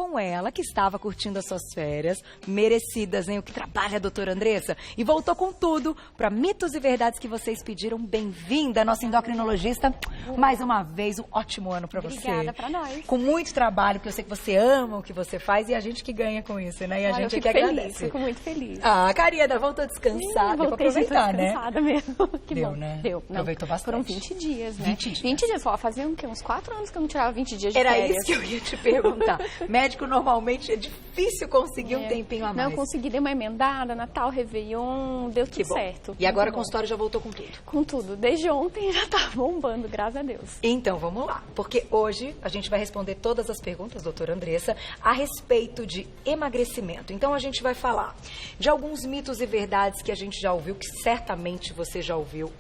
com ela, que estava curtindo as suas férias, merecidas, hein? O que trabalha a doutora Andressa? E voltou com tudo para mitos e verdades que vocês pediram. Bem-vinda, nossa endocrinologista. Mais uma vez, um ótimo ano para você. Obrigada para nós. Com muito trabalho, porque eu sei que você ama o que você faz e a gente que ganha com isso, né? E a gente é que agradece. Fico muito feliz. Ah, Karina, voltou descansada. Deu pra aproveitar, né? Descansada mesmo. Que Deu, bom. né? Deu. Não, aproveitou bastante. Foram 20 dias, né? 20 dias. 20 dias. Ó, fazia uns 4 anos que eu não tirava 20 dias de Era férias. isso que eu ia te perguntar. Médico, normalmente, é difícil conseguir um tempinho a mais. Não, eu consegui, dei uma emendada, Natal, Réveillon, deu tudo certo. E agora o consultório já voltou com tudo? Com tudo. Desde ontem já tá bombando, graças a Deus. Então, vamos lá. Porque hoje a gente vai responder todas as perguntas, doutora Andressa, a respeito de emagrecimento. Então, a gente vai falar de alguns mitos e verdades que a gente já ouviu, que certamente você já ouviu.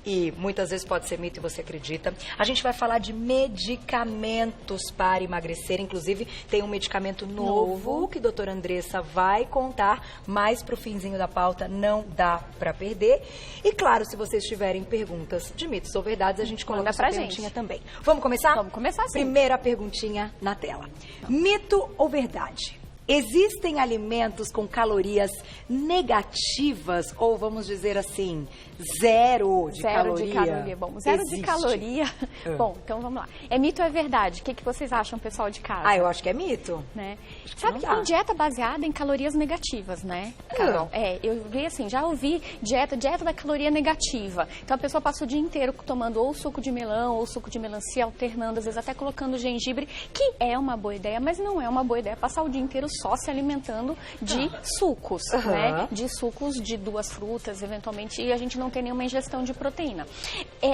E muitas vezes pode ser mito e você acredita. A gente vai falar de medicamentos para emagrecer. Inclusive, tem um medicamento novo que a doutora Andressa vai contar mais pro finzinho da pauta. Não dá para perder. E claro, se vocês tiverem perguntas de mitos ou verdades, a gente coloca essa perguntinha também. Vamos começar? Vamos começar sim. Primeira perguntinha na tela. Mito ou verdade? Existem alimentos com calorias negativas ou, vamos dizer assim, zero de caloria? Bom, zero de caloria. Bom, então vamos lá. É mito ou é verdade? O que vocês acham, pessoal de casa? Ah, eu acho que é mito. Né? Sabe que tem dieta baseada em calorias negativas, né, Carol? Eu vi assim, já ouvi dieta da caloria negativa. Então a pessoa passa o dia inteiro tomando ou suco de melão ou suco de melancia, alternando, às vezes até colocando gengibre, que é uma boa ideia, mas não é uma boa ideia passar o dia inteiro só se alimentando de sucos, né? De sucos de 2 frutas, eventualmente, e a gente não tem nenhuma ingestão de proteína.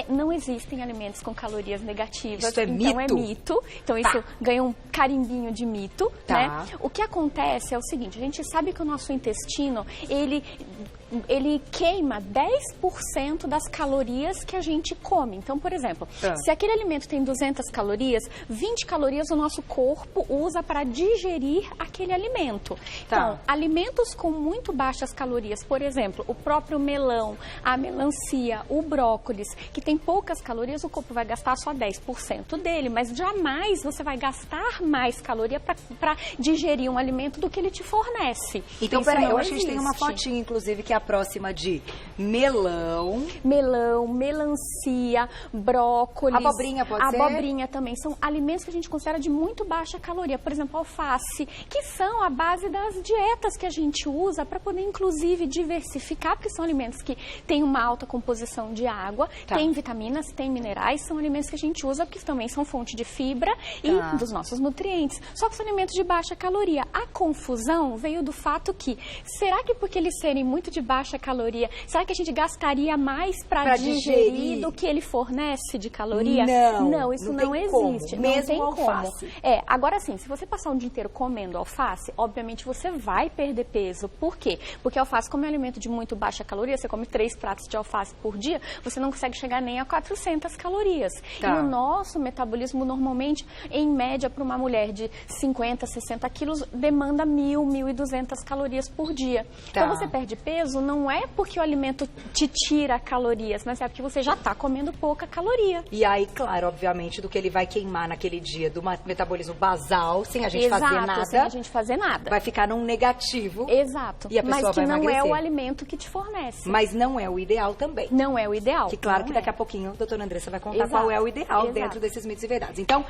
Não existem alimentos com calorias negativas. Isso é então mito? É mito. Então isso ganha um carimbinho de mito, né? O que acontece é o seguinte, a gente sabe que o nosso intestino, ele queima 10% das calorias que a gente come. Então, por exemplo, se aquele alimento tem 200 calorias, 20 calorias o nosso corpo usa para digerir aquele alimento. Então, alimentos com muito baixas calorias, por exemplo, o próprio melão, a melancia, o brócolis, que tem poucas calorias, o corpo vai gastar só 10% dele, mas jamais você vai gastar mais caloria para digerir um alimento do que ele te fornece. Então, peraí, eu acho que a gente tem uma fotinha, inclusive, que é a próxima de melão. Melão, melancia, brócolis. Abobrinha pode ser? Abobrinha também. São alimentos que a gente considera de muito baixa caloria. Por exemplo, alface, que são a base das dietas que a gente usa para poder, inclusive, diversificar, porque são alimentos que têm uma alta composição de água, tem vitaminas, tem minerais, são alimentos que a gente usa porque também são fonte de fibra e dos nossos nutrientes. Só que são alimentos de baixa caloria. A confusão veio do fato que, será que porque eles serem muito de baixa caloria, será que a gente gastaria mais para digerir do que ele fornece de caloria? Não, isso não existe. Mesmo não tem alface. como. Agora sim, se você passar um dia inteiro comendo alface, obviamente você vai perder peso. Por quê? Porque a alface, como é um alimento de muito baixa caloria, você come 3 pratos de alface por dia, você não consegue chegar nem a 400 calorias. E o nosso metabolismo, normalmente, em média, para uma mulher de 50, 60 quilos, demanda 1.200 calorias por dia. Então você perde peso não é porque o alimento te tira calorias, mas é porque você já está comendo pouca caloria. E aí, claro, obviamente, do que ele vai queimar naquele dia do metabolismo basal, sem a gente fazer nada. Sem a gente fazer nada. Vai ficar num negativo. Exato. E a pessoa mas que vai não emagrecer. é o alimento que te fornece. Mas não é o ideal também. Não é o ideal. Que claro que daqui a pouquinho a doutora Andressa vai contar qual é o ideal dentro desses mitos e verdades. Então,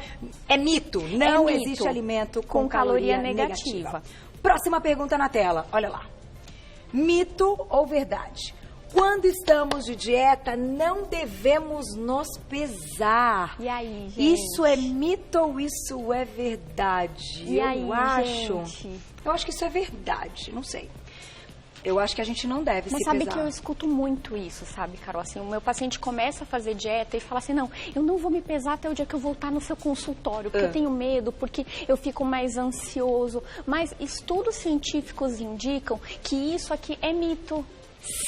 é mito. Não existe alimento com caloria negativa. Próxima pergunta na tela. Olha lá. Mito ou verdade? Quando estamos de dieta, não devemos nos pesar. E aí, gente? Isso é mito ou isso é verdade? E aí, gente? Eu acho que isso é verdade, não sei. Eu acho que a gente não deve se pesar. Mas sabe que eu escuto muito isso, sabe, Carol? Assim, o meu paciente começa a fazer dieta e fala assim, não, eu não vou me pesar até o dia que eu voltar no seu consultório, porque eu tenho medo, porque eu fico mais ansioso. Mas estudos científicos indicam que isso aqui é mito.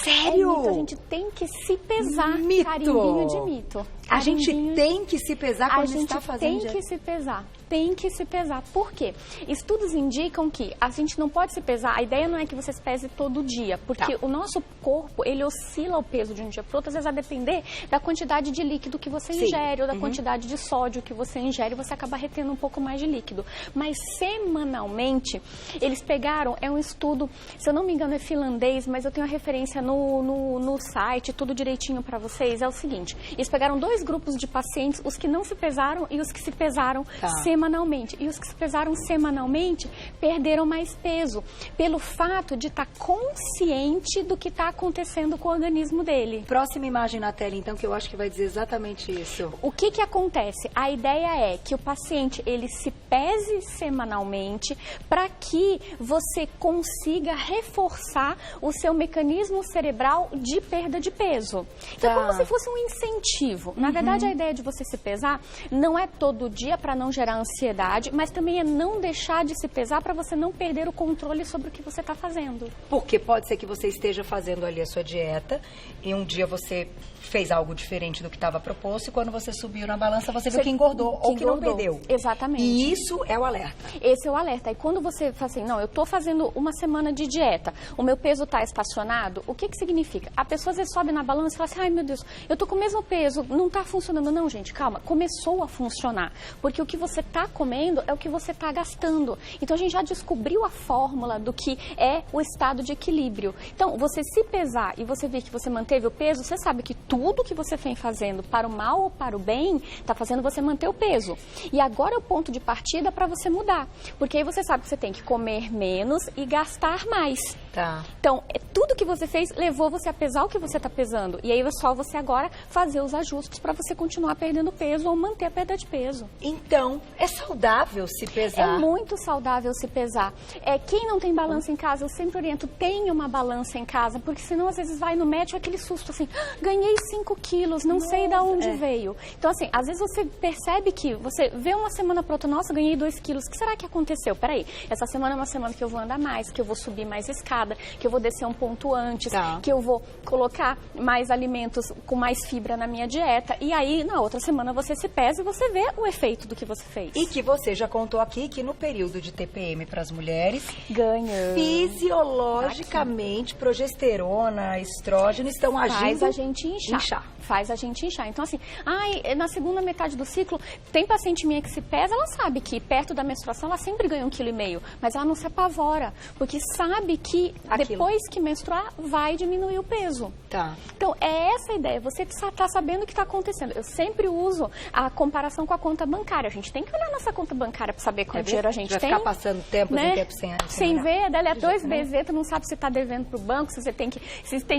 Sério? É mito, a gente tem que se pesar. Mito. Carimbinho de mito. A gente tem que se pesar quando está fazendo dieta? A gente tem que se pesar. Tem que se pesar. Por quê? Estudos indicam que a gente não pode se pesar. A ideia não é que você se pese todo dia, porque o nosso corpo, ele oscila o peso de um dia para outro, às vezes a depender da quantidade de líquido que você ingere ou da quantidade de sódio que você ingere, você acaba retendo um pouco mais de líquido. Mas semanalmente, eles pegaram, é um estudo, se eu não me engano é finlandês, mas eu tenho a referência no site, tudo direitinho para vocês, é o seguinte, eles pegaram 2 grupos de pacientes, os que não se pesaram e os que se pesaram semanalmente. E os que se pesaram semanalmente perderam mais peso, pelo fato de estar consciente do que está acontecendo com o organismo dele. Próxima imagem na tela, então, que eu acho que vai dizer exatamente isso. O que acontece? A ideia é que o paciente, ele se pese semanalmente para que você consiga reforçar o seu mecanismo cerebral de perda de peso. Então, como se fosse um incentivo. Na verdade, a ideia de você se pesar não é todo dia para não gerar ansiedade, mas também é não deixar de se pesar para você não perder o controle sobre o que você está fazendo. Porque pode ser que você esteja fazendo ali a sua dieta e um dia você fez algo diferente do que estava proposto e quando você subiu na balança você viu que engordou ou que não perdeu. Exatamente. E isso é o alerta. Esse é o alerta. E quando você fala assim, não, eu estou fazendo uma semana de dieta, o meu peso está estacionado, o que significa? A pessoa às vezes sobe na balança e fala assim, ai meu Deus, eu estou com o mesmo peso, não está funcionando. Não, gente, calma, começou a funcionar. Porque o que você está comendo é o que você está gastando. Então a gente já descobriu a fórmula do que é o estado de equilíbrio. Então, você se pesar e você ver que você manteve o peso, você sabe que tudo que você vem fazendo, para o mal ou para o bem, está fazendo você manter o peso. E agora é o ponto de partida para você mudar. Porque aí você sabe que você tem que comer menos e gastar mais. Tá. Então, tudo que você fez levou você a pesar o que você está pesando. E aí é só você agora fazer os ajustes para você continuar perdendo peso ou manter a perda de peso. Então, é saudável se pesar? É muito saudável se pesar. Quem não tem balança em casa, eu sempre oriento, tenha uma balança em casa, porque senão às vezes vai no médico aquele susto assim, ganhei 5 quilos, não sei de onde veio. Então assim, às vezes você percebe que você vê uma semana para outra, nossa, ganhei 2 quilos, o que será que aconteceu? Peraí, essa semana é uma semana que eu vou andar mais, que eu vou subir mais escada, que eu vou descer um ponto antes, que eu vou colocar mais alimentos com mais fibra na minha dieta, e aí na outra semana você se pesa e você vê o efeito do que você fez. E que você já contou aqui que no período de TPM para as mulheres, ganha fisiologicamente, progesterona, estrógeno estão agindo... Faz a gente inchar. Faz a gente inchar. Então assim, na segunda metade do ciclo, tem paciente minha que se pesa, ela sabe que perto da menstruação ela sempre ganha 1,5 kg, mas ela não se apavora, porque sabe que depois que menstruar vai diminuir o peso. Tá. Então é essa a ideia, você tá sabendo o que está acontecendo. Eu sempre uso a comparação com a conta bancária. A gente tem que olhar nossa conta bancária para saber quanto dinheiro a gente tem. Vai ficar passando tempo né? em tempo sem ver, dali a 2 BZ, tu não sabe se está devendo para o banco, se tem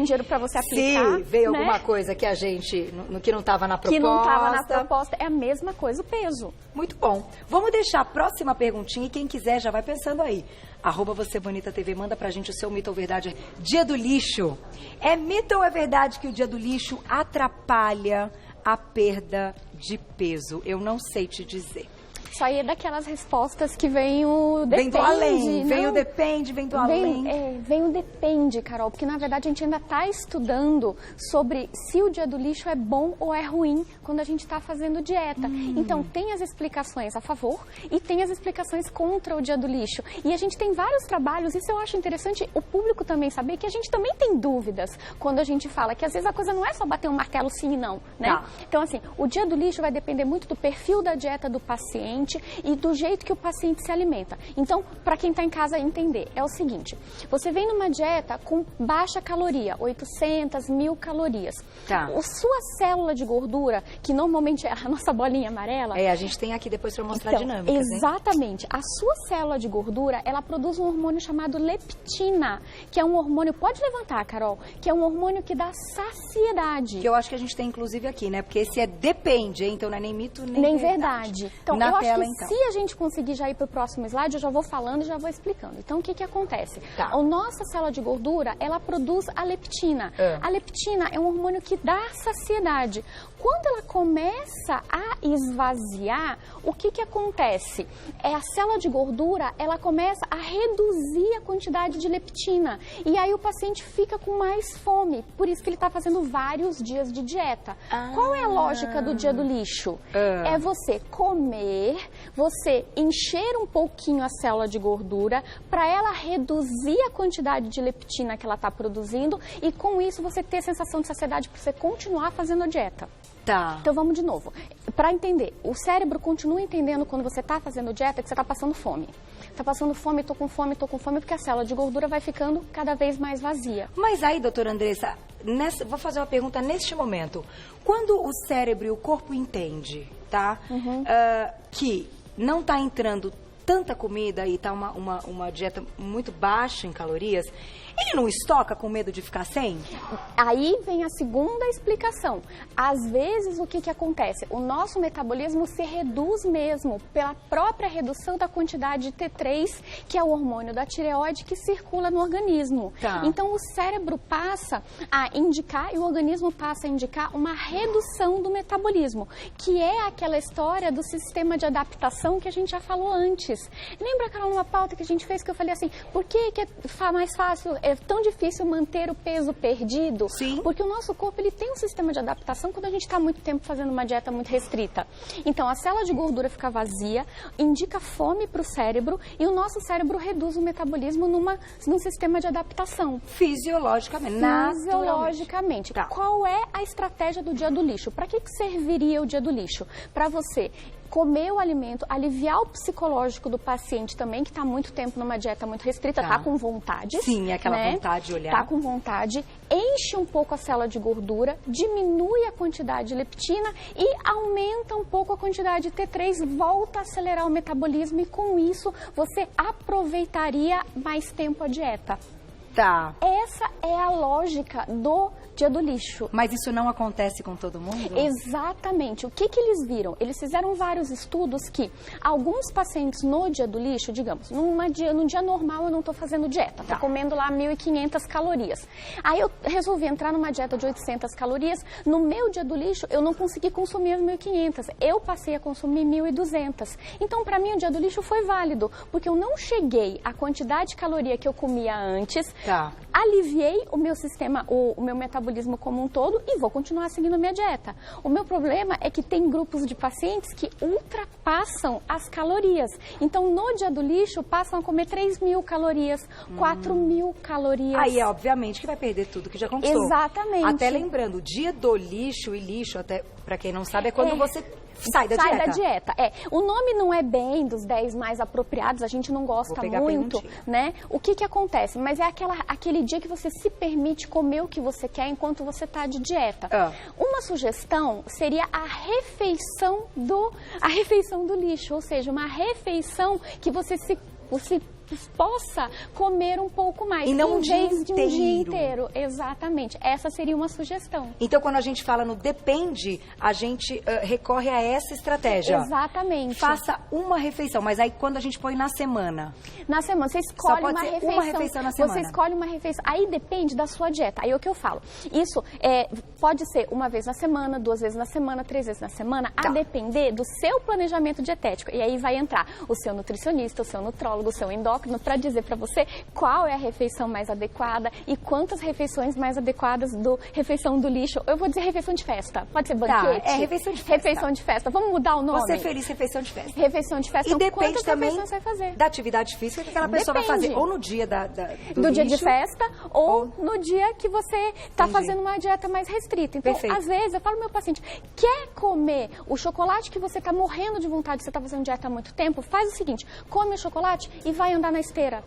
dinheiro para você aplicar. Se veio alguma coisa que a gente, que não estava na proposta. Que não estava na proposta, é a mesma coisa o peso. Muito bom. Vamos deixar a próxima perguntinha e quem quiser já vai pensando aí. @VocêBonitaTV, manda pra gente o seu mito ou verdade. Dia do lixo. É mito ou é verdade que o dia do lixo atrapalha a perda de peso? Eu não sei te dizer. Isso aí é daquelas respostas que vem o depende. Vem do além, vem o depende, vem do além. Vem o depende, Carol, porque na verdade a gente ainda está estudando sobre se o dia do lixo é bom ou é ruim quando a gente está fazendo dieta. Então tem as explicações a favor e tem as explicações contra o dia do lixo. E a gente tem vários trabalhos, isso eu acho interessante o público também saber que a gente também tem dúvidas quando a gente fala que às vezes a coisa não é só bater um martelo sim e não, né? Tá. Então assim, o dia do lixo vai depender muito do perfil da dieta do paciente e do jeito que o paciente se alimenta. Então, para quem está em casa entender, é o seguinte, você vem numa dieta com baixa caloria, 800, 1.000 calorias. Tá. A sua célula de gordura, que normalmente é a nossa bolinha amarela... a gente tem aqui depois para mostrar a dinâmica. Exatamente. A sua célula de gordura, ela produz um hormônio chamado leptina, que é um hormônio, pode levantar, Carol, que é um hormônio que dá saciedade. Que eu acho que a gente tem inclusive aqui, né? Porque esse depende, hein? Então não é nem mito, nem verdade. Então, eu acho que se a gente conseguir já ir para o próximo slide, eu já vou falando e já vou explicando. Então, o que acontece? Tá. A nossa célula de gordura, ela produz a leptina. A leptina é um hormônio que dá saciedade. Quando ela começa a esvaziar, o que acontece? A célula de gordura, ela começa a reduzir a quantidade de leptina. E aí o paciente fica com mais fome. Por isso que ele está fazendo vários dias de dieta. Qual é a lógica do dia do lixo? É você comer, você encher um pouquinho a célula de gordura para ela reduzir a quantidade de leptina que ela está produzindo e com isso você ter sensação de saciedade para você continuar fazendo a dieta. Tá. Então vamos de novo. Para entender, o cérebro continua entendendo quando você está fazendo dieta que você está passando fome. Está passando fome, tô com fome, porque a célula de gordura vai ficando cada vez mais vazia. Mas aí, doutora Andressa, vou fazer uma pergunta neste momento. Quando o cérebro e o corpo entende, tá? Que não está entrando tanta comida e está uma dieta muito baixa em calorias, ele não estoca com medo de ficar sem? Aí vem a segunda explicação. Às vezes, o que acontece? O nosso metabolismo se reduz mesmo pela própria redução da quantidade de T3, que é o hormônio da tireoide que circula no organismo. Tá. Então, o cérebro passa a indicar e o organismo passa a indicar uma redução do metabolismo, que é aquela história do sistema de adaptação que a gente já falou antes. Lembra, Carol, uma pauta que a gente fez que eu falei assim, por que é mais fácil, é tão difícil manter o peso perdido? Sim. Porque o nosso corpo ele tem um sistema de adaptação quando a gente está muito tempo fazendo uma dieta muito restrita. Então, a célula de gordura fica vazia, indica fome para o cérebro e o nosso cérebro reduz o metabolismo num sistema de adaptação. Fisiologicamente, Fisiologicamente. Tá. Qual é a estratégia do dia do lixo? Para que serviria o dia do lixo? Para você comer o alimento, aliviar o psicológico do paciente também, que está muito tempo numa dieta muito restrita, tá com vontade. Sim, aquela vontade de olhar. Tá com vontade, enche um pouco a célula de gordura, diminui a quantidade de leptina e aumenta um pouco a quantidade de T3, volta a acelerar o metabolismo e com isso você aproveitaria mais tempo a dieta. Tá. Essa é a lógica do dia do lixo. Mas isso não acontece com todo mundo? Exatamente. O que eles viram? Eles fizeram vários estudos que alguns pacientes no dia do lixo, digamos, num dia normal eu não estou fazendo dieta, estou comendo lá 1.500 calorias. Aí eu resolvi entrar numa dieta de 800 calorias, no meu dia do lixo eu não consegui consumir as 1.500, eu passei a consumir 1.200. Então, para mim, o dia do lixo foi válido, porque eu não cheguei à quantidade de caloria que eu comia antes, aliviei o meu sistema, o meu metabolismo como um todo e vou continuar seguindo a minha dieta. O meu problema é que tem grupos de pacientes que ultrapassam as calorias. Então, no dia do lixo, passam a comer 3.000 calorias, 4.000 calorias. Aí, obviamente, que vai perder tudo que já conquistou. Exatamente. Até lembrando, o dia do lixo e lixo, até para quem não sabe, é quando você sai da dieta. O nome não é bem dos 10 mais apropriados, a gente não gosta muito, né? O que acontece? Mas é aquele dia que você se permite comer o que você quer enquanto você está de dieta. Uma sugestão seria a refeição do lixo, ou seja, uma refeição que você possa comer um pouco mais, e não em vez de um dia inteiro. Exatamente. Essa seria uma sugestão. Então, quando a gente fala no depende, a gente recorre a essa estratégia. Exatamente. Faça uma refeição, mas aí quando a gente põe na semana? Na semana, você escolhe uma refeição na semana. Você escolhe uma refeição. Aí depende da sua dieta. Aí é o que eu falo. Isso pode ser uma vez na semana, 2 vezes na semana, 3 vezes na semana, a depender do seu planejamento dietético. E aí vai entrar o seu nutricionista, o seu nutrólogo, o seu endócrino, para dizer para você qual é a refeição mais adequada e quantas refeições mais adequadas do refeição do lixo. Eu vou dizer refeição de festa. Pode ser banquete? Refeição de festa. Refeição de festa. Vamos mudar o nome? Você feliz, refeição de festa. Refeição de festa. E então, depende também você vai fazer? Da atividade física que aquela pessoa vai fazer. Ou no dia do dia de festa, ou no dia que você está fazendo uma dieta mais restrita. Então, às vezes, eu falo ao meu paciente, quer comer o chocolate que você está morrendo de vontade, você está fazendo dieta há muito tempo? Faz o seguinte, come o chocolate e vai andar na esteira.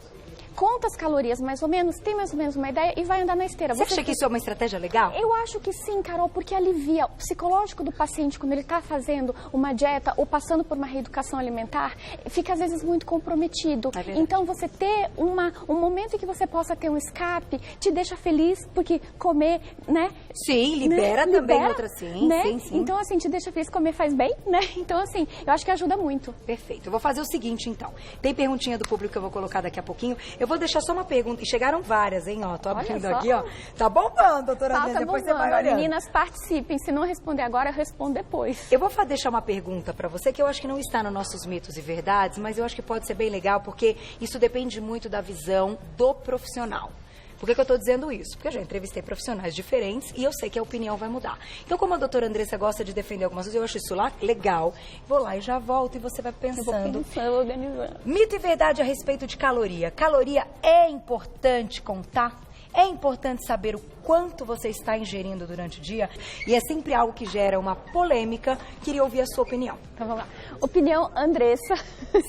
Conta as calorias mais ou menos, tem mais ou menos uma ideia e vai andar na esteira. Você acha que isso é uma estratégia legal? Eu acho que sim, Carol, porque alivia o psicológico do paciente quando ele está fazendo uma dieta ou passando por uma reeducação alimentar, fica às vezes muito comprometido. Então, você ter um momento em que você possa ter um escape, te deixa feliz, porque comer, né? Sim, libera também outras, sim. Então, assim, te deixa feliz, comer faz bem, né? Então, assim, eu acho que ajuda muito. Perfeito. Eu vou fazer o seguinte, então. Tem perguntinha do público que eu vou colocar daqui a pouquinho. Eu vou deixar só uma pergunta, e chegaram várias, hein, ó, tô abrindo aqui, ó. Tá bombando, doutora Andressa, depois você vai olhando. Meninas, participem, se não responder agora, eu respondo depois. Eu vou deixar uma pergunta pra você, que eu acho que não está nos nossos mitos e verdades, mas eu acho que pode ser bem legal, porque isso depende muito da visão do profissional. Por que eu estou dizendo isso? Porque eu já entrevistei profissionais diferentes e eu sei que a opinião vai mudar. Então, como a doutora Andressa gosta de defender algumas coisas, eu acho isso lá legal. Vou lá e já volto e você vai pensando. Eu vou pensando, organizando. Mito e verdade a respeito de caloria. Caloria é importante contar? É importante saber o quanto você está ingerindo durante o dia? E é sempre algo que gera uma polêmica. Queria ouvir a sua opinião. Então vamos lá. Opinião Andressa.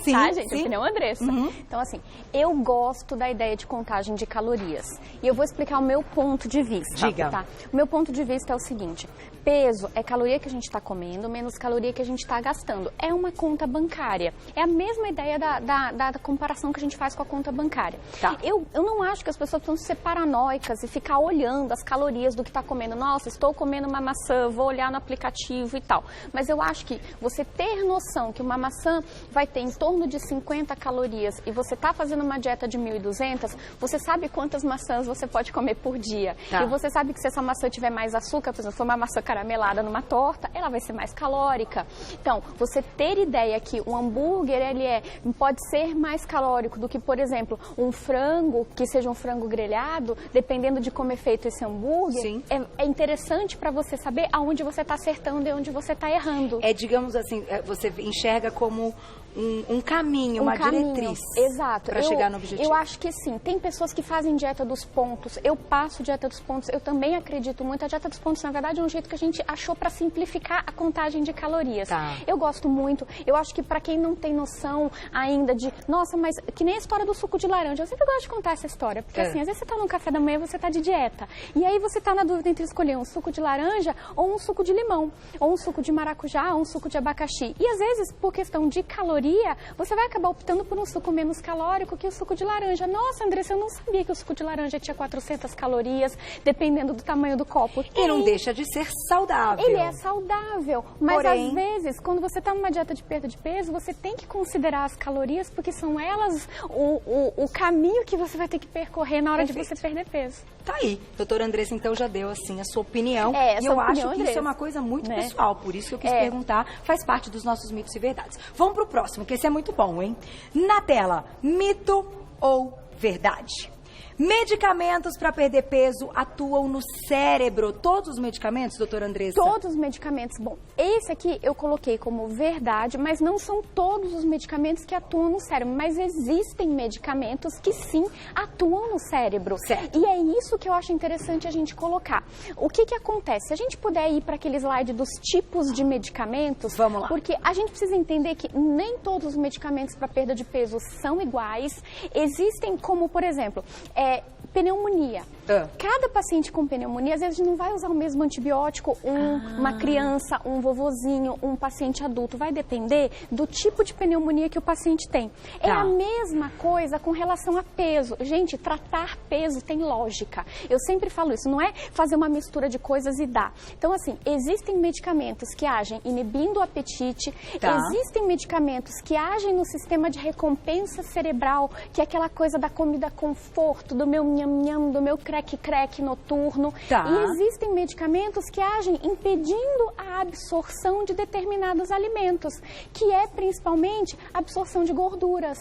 Sim, tá, gente? Sim. Opinião Andressa. Então, assim, eu gosto da ideia de contagem de calorias. E eu vou explicar o meu ponto de vista. Diga. Tá? O meu ponto de vista é o seguinte. Peso é caloria que a gente está comendo, menos caloria que a gente está gastando. É uma conta bancária. É a mesma ideia da comparação que a gente faz com a conta bancária. Tá. Eu não acho que as pessoas precisam ser paranoicas e ficar olhando as calorias do que está comendo. Nossa, estou comendo uma maçã, vou olhar no aplicativo e tal. Mas eu acho que você ter noção que uma maçã vai ter em torno de 50 calorias e você está fazendo uma dieta de 1.200, você sabe quantas maçãs você pode comer por dia. Tá. E você sabe que se essa maçã tiver mais açúcar, por exemplo, for uma maçã caramelada numa torta, ela vai ser mais calórica. Então, você ter ideia que um hambúrguer, pode ser mais calórico do que, por exemplo, um frango, que seja um frango grelhado, dependendo de como é feito esse hambúrguer, Sim. é interessante para você saber aonde você está acertando e onde você está errando. Digamos assim, você enxerga como um caminho, uma diretriz. Exato. Para chegar no objetivo. Eu acho que sim. Tem pessoas que fazem dieta dos pontos. Eu passo dieta dos pontos. Eu também acredito muito. A dieta dos pontos, na verdade, é um jeito que a gente achou para simplificar a contagem de calorias. Tá. Eu gosto muito. Eu acho que para quem não tem noção ainda de... Nossa, mas que nem a história do suco de laranja. Eu sempre gosto de contar essa história. Porque assim, às vezes você tá no café da manhã e você tá de dieta. E aí você tá na dúvida entre escolher um suco de laranja ou um suco de limão. Ou um suco de maracujá ou um suco de abacaxi. E às vezes, por questão de caloria, você vai acabar optando por um suco menos calórico que o suco de laranja. Nossa, Andressa, eu não sabia que o suco de laranja tinha 400 calorias, dependendo do tamanho do copo. E não deixa de ser saudável. Ele é saudável, mas Porém, às vezes, quando você está numa dieta de perda de peso, você tem que considerar as calorias, porque são elas o caminho que você vai ter que percorrer na hora de você perder peso. Tá aí. Doutora Andressa, então, já deu, assim, a sua opinião. Essa e eu opinião, acho que isso é uma coisa muito pessoal. Por isso que eu quis perguntar. Faz parte dos nossos mitos e verdades. Vamos pro próximo, que esse é muito bom, hein? Na tela, mito ou verdade? Medicamentos para perder peso atuam no cérebro. Todos os medicamentos, doutora Andressa? Todos os medicamentos. Bom, esse aqui eu coloquei como verdade, mas não são todos os medicamentos que atuam no cérebro. Mas existem medicamentos que sim atuam no cérebro. Certo. E é isso que eu acho interessante a gente colocar. O que acontece? Se a gente puder ir para aquele slide dos tipos de medicamentos... Vamos lá. Porque a gente precisa entender que nem todos os medicamentos para perda de peso são iguais. Existem como, por exemplo... pneumonia. Cada paciente com pneumonia, às vezes, não vai usar o mesmo antibiótico, uma criança, um vovozinho, um paciente adulto. Vai depender do tipo de pneumonia que o paciente tem. É a mesma coisa com relação a peso. Gente, tratar peso tem lógica. Eu sempre falo isso, não é fazer uma mistura de coisas e dar. Então, assim, existem medicamentos que agem inibindo o apetite, existem medicamentos que agem no sistema de recompensa cerebral, que é aquela coisa da comida conforto, do meu nham-nham, do meu creque-creque noturno. E existem medicamentos que agem impedindo a absorção de determinados alimentos, que é principalmente a absorção de gorduras.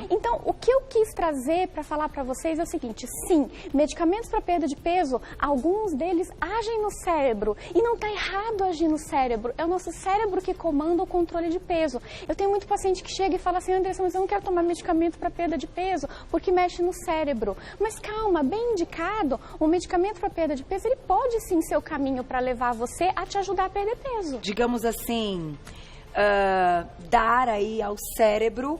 Então, o que eu quis trazer para falar para vocês é o seguinte: sim, medicamentos para perda de peso, alguns deles agem no cérebro. E não está errado agir no cérebro. É o nosso cérebro que comanda o controle de peso. Eu tenho muito paciente que chega e fala assim: Andressa, mas eu não quero tomar medicamento para perda de peso, porque mexe no cérebro. Mas calma, bem indicado, o medicamento para perda de peso, ele pode sim ser o caminho para levar você a te ajudar a perder peso. Digamos assim, dar aí ao cérebro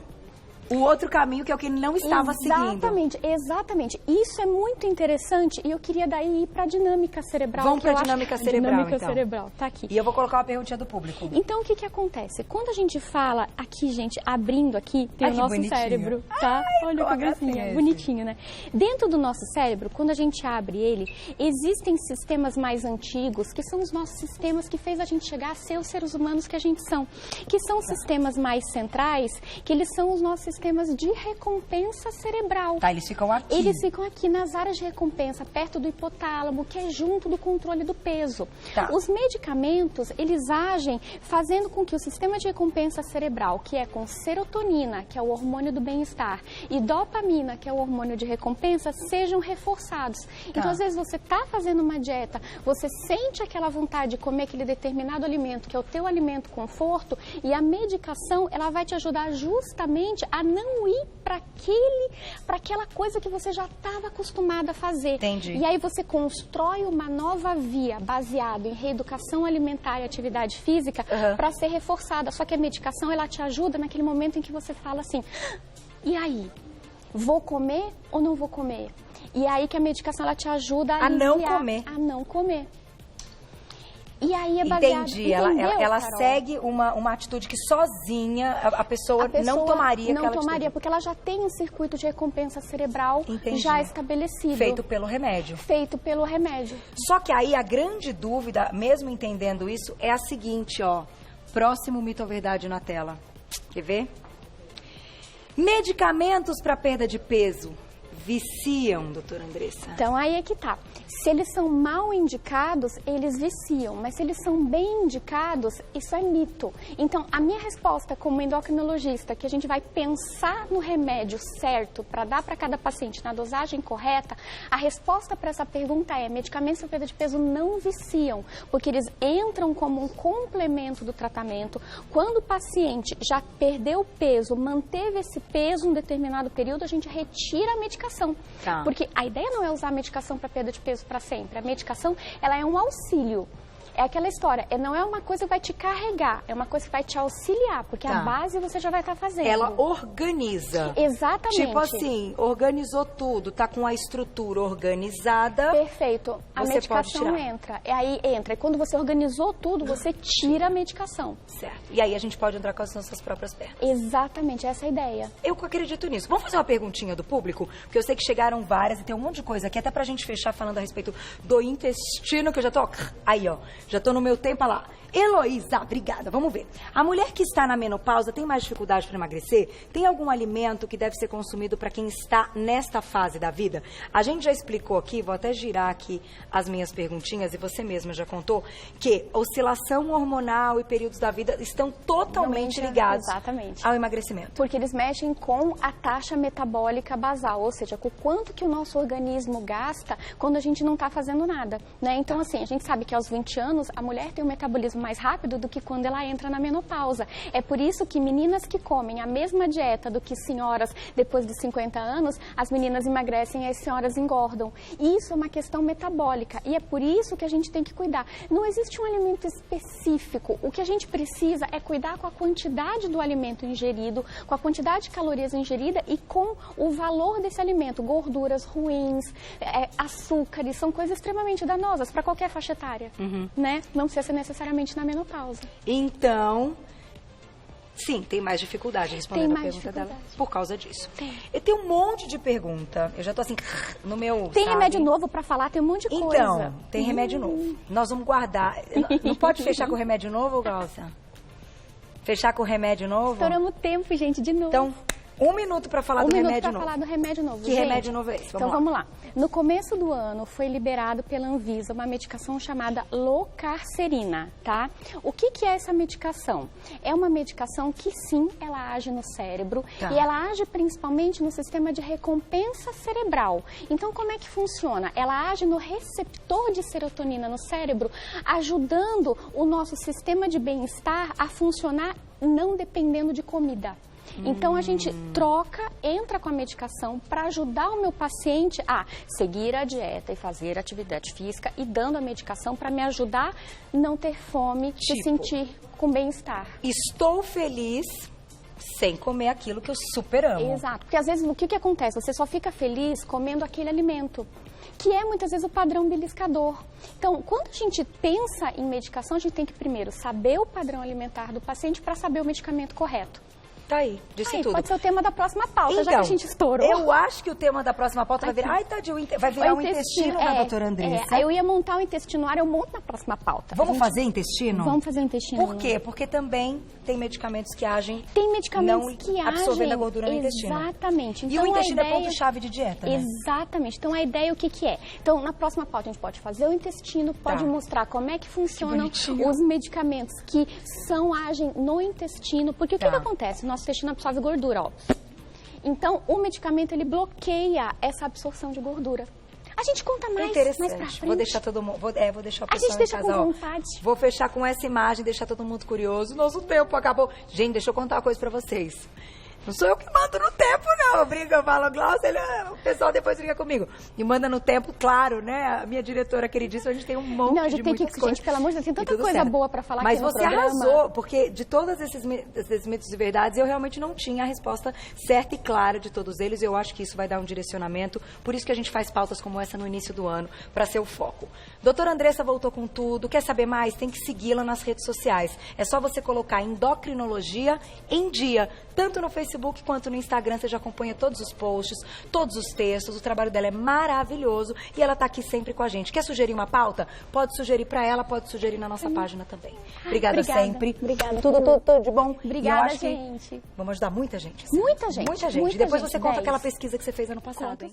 o outro caminho que é o que ele não estava seguindo. Exatamente. Isso é muito interessante e eu queria daí ir para a dinâmica cerebral. Vamos para a dinâmica cerebral, então. Cerebral, tá aqui. E eu vou colocar uma perguntinha do público. Então, o que acontece? Quando a gente fala aqui, gente, abrindo aqui, tem o nosso bonitinho. Cérebro, tá? Olha que gracinha, bonitinho, né? Dentro do nosso cérebro, quando a gente abre ele, existem sistemas mais antigos, que são os nossos sistemas que fez a gente chegar a ser os seres humanos que a gente são. Que são sistemas mais centrais, que eles são os nossos sistemas de recompensa cerebral. Tá, eles ficam aqui. Eles ficam aqui nas áreas de recompensa, perto do hipotálamo, que é junto do controle do peso. Tá. Os medicamentos, eles agem fazendo com que o sistema de recompensa cerebral, que é com serotonina, que é o hormônio do bem-estar, e dopamina, que é o hormônio de recompensa, sejam reforçados. Então, às vezes, você está fazendo uma dieta, você sente aquela vontade de comer aquele determinado alimento, que é o teu alimento conforto, e a medicação, ela vai te ajudar justamente a não ir para aquela coisa que você já estava acostumada a fazer. Entendi. E aí você constrói uma nova via baseada em reeducação alimentar e atividade física para ser reforçada. Só que a medicação, ela te ajuda naquele momento em que você fala assim, e aí? Vou comer ou não vou comer? E aí que a medicação, ela te ajuda a não comer. A não comer. E aí é baseado... Entendi. Ela segue uma atitude que sozinha a pessoa não tomaria. Não tomaria, porque ela já tem um circuito de recompensa cerebral já estabelecido. Feito pelo remédio. Feito pelo remédio. Só que aí a grande dúvida, mesmo entendendo isso, é a seguinte, ó. Próximo mito ou verdade na tela. Quer ver? Medicamentos para perda de peso viciam, doutora Andressa? Então, aí é que tá. Se eles são mal indicados, eles viciam. Mas se eles são bem indicados, isso é mito. Então, a minha resposta como endocrinologista, que a gente vai pensar no remédio certo para dar para cada paciente na dosagem correta, a resposta para essa pergunta é: medicamentos para perda de peso não viciam, porque eles entram como um complemento do tratamento. Quando o paciente já perdeu peso, manteve esse peso um determinado período, a gente retira a medicação. Tá. Porque a ideia não é usar a medicação para perda de peso para sempre. A medicação, ela é um auxílio. É aquela história, não é uma coisa que vai te carregar, é uma coisa que vai te auxiliar, porque a base você já vai estar fazendo. Ela organiza. Exatamente. Tipo assim, organizou tudo, tá com a estrutura organizada. Perfeito. A medicação entra. Aí entra. E quando você organizou tudo, você tira a medicação. Certo. E aí a gente pode entrar com as nossas próprias pernas. Exatamente, essa é a ideia. Eu acredito nisso. Vamos fazer uma perguntinha do público? Porque eu sei que chegaram várias e tem um monte de coisa aqui, até pra gente fechar falando a respeito do intestino, que eu já tô... Aí, ó. Já tô no meu tempo, olha lá. Heloísa, obrigada. Vamos ver. A mulher que está na menopausa tem mais dificuldade para emagrecer? Tem algum alimento que deve ser consumido para quem está nesta fase da vida? A gente já explicou aqui, vou até girar aqui as minhas perguntinhas, e você mesma já contou, que oscilação hormonal e períodos da vida estão totalmente ligados ao emagrecimento. Porque eles mexem com a taxa metabólica basal, ou seja, com o quanto que o nosso organismo gasta quando a gente não está fazendo nada, né? Então, assim, a gente sabe que aos 20 anos a mulher tem um metabolismo mais rápido do que quando ela entra na menopausa. É por isso que meninas que comem a mesma dieta do que senhoras depois de 50 anos, as meninas emagrecem e as senhoras engordam. Isso é uma questão metabólica e é por isso que a gente tem que cuidar. Não existe um alimento específico. O que a gente precisa é cuidar com a quantidade do alimento ingerido, com a quantidade de calorias ingerida e com o valor desse alimento. Gorduras ruins, açúcares, são coisas extremamente danosas para qualquer faixa etária, né? Não precisa ser necessariamente na menopausa. Então, sim, tem mais dificuldade respondendo a pergunta dela por causa disso. E tem um monte de pergunta. Eu já tô assim, no meu... Tem remédio novo pra falar, tem um monte de coisa. Então, tem remédio novo. Nós vamos guardar. Não pode fechar com o remédio novo, Glaucia? Fechar com o remédio novo? Estouramos tempo, gente, de novo. Então, 1 minuto para falar do remédio novo. Falar do remédio novo. Que remédio novo é esse? Vamos lá. No começo do ano foi liberado pela Anvisa uma medicação chamada Locarcerina, tá? O que é essa medicação? É uma medicação que sim, ela age no cérebro e ela age principalmente no sistema de recompensa cerebral. Então, como é que funciona? Ela age no receptor de serotonina no cérebro, ajudando o nosso sistema de bem-estar a funcionar não dependendo de comida. Então, a gente entra com a medicação para ajudar o meu paciente a seguir a dieta e fazer atividade física e dando a medicação para me ajudar a não ter fome, se sentir com bem-estar. Estou feliz sem comer aquilo que eu super amo. Exato, porque às vezes o que acontece? Você só fica feliz comendo aquele alimento, que é muitas vezes o padrão beliscador. Então, quando a gente pensa em medicação, a gente tem que primeiro saber o padrão alimentar do paciente para saber o medicamento correto. Tá aí, disse tudo. Pode ser o tema da próxima pauta, então, já que a gente estourou. Eu acho que o tema da próxima pauta vai virar... Ai, tadinho, vai virar um intestino da doutora Andressa. Aí eu ia montar o intestino ar, eu monto na próxima pauta. Vamos fazer intestino? Vamos fazer intestino. Por quê? Porque também tem medicamentos que agem... Tem medicamentos que agem... absorvendo a gordura no intestino. Exatamente. Então, e o intestino é ponto-chave de dieta, né? Exatamente. Então, a ideia, o que é? Então, na próxima pauta, a gente pode fazer o intestino, pode mostrar como é que funcionam os medicamentos que agem no intestino. Porque o que acontece? O nosso intestino absorve gordura, óbvio. Então, o medicamento, ele bloqueia essa absorção de gordura. A gente conta mais pra frente. Vou deixar todo mundo... Vou deixar o pessoal a gente deixa em casa, com vontade. Vou fechar com essa imagem, deixar todo mundo curioso. Nosso tempo acabou. Gente, deixa eu contar uma coisa pra vocês. Não sou eu que mando no tempo, não. Eu falo, Glaucia, o pessoal depois briga comigo. E manda no tempo, claro, né? A minha diretora queridíssima, a gente tem um monte não, a gente de tem muitas que, coisas. Gente, pelo amor de Deus, tem tanta coisa boa pra falar aqui no programa. Mas você arrasou, porque de todos esses mitos e verdades, eu realmente não tinha a resposta certa e clara de todos eles. Eu acho que isso vai dar um direcionamento. Por isso que a gente faz pautas como essa no início do ano, para ser o foco. Doutora Andressa voltou com tudo. Quer saber mais? Tem que segui-la nas redes sociais. É só você colocar Endocrinologia em Dia, tanto no Facebook quanto no Instagram. Você já acompanha todos os posts, todos os textos. O trabalho dela é maravilhoso e ela está aqui sempre com a gente. Quer sugerir uma pauta? Pode sugerir para ela, pode sugerir na nossa página também. Obrigada sempre. Obrigada. Tudo de bom. Obrigada, gente. Vamos ajudar muita gente. Assim. Muita gente. Muita gente. Depois você conta aquela pesquisa que você fez ano passado, hein?